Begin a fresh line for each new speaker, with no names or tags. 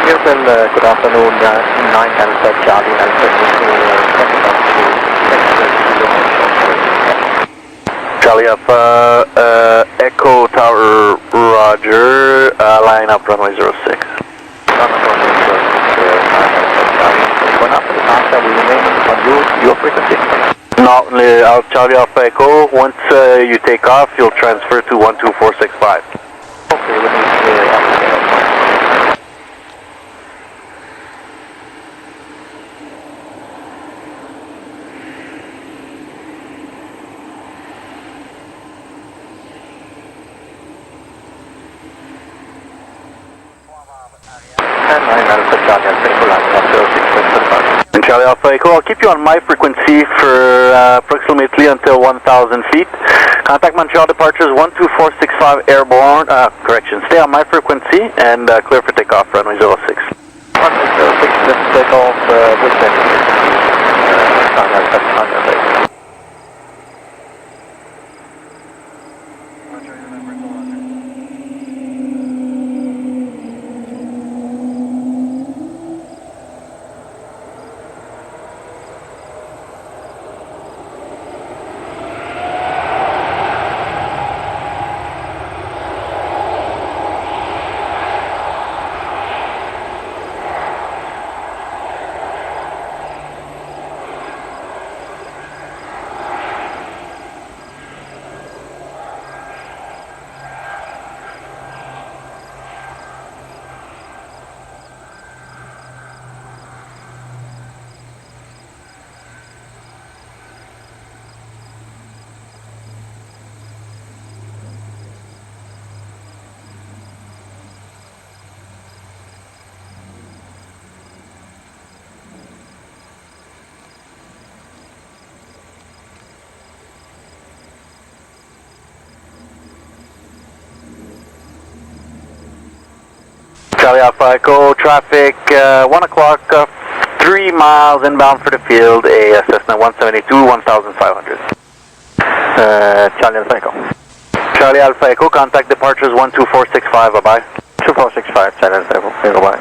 Mirabel, good afternoon, 9 Alpha Charlie Alpha
Charlie Alpha, Echo Tower, Roger, line up runway 06.
Going after the master, we remain on your frequency?
No, Charlie Alpha Echo, once you take off, you'll transfer to 12465.
Okay, let me
And Charlie Alpha Echo, I'll keep you on my frequency for approximately until 1,000 feet. Contact Montreal departures 12465 airborne, correction, stay on my frequency and clear for takeoff, runway 06.
Runway 06, let's take off with the
Charlie Alpha Echo, traffic 1 o'clock, 3 miles inbound for the field, a Cessna 172, 1,500.
Charlie Alpha Echo.
Charlie Alpha Echo, contact departures 12465, bye-bye.
2465, Charlie Alpha Echo, bye.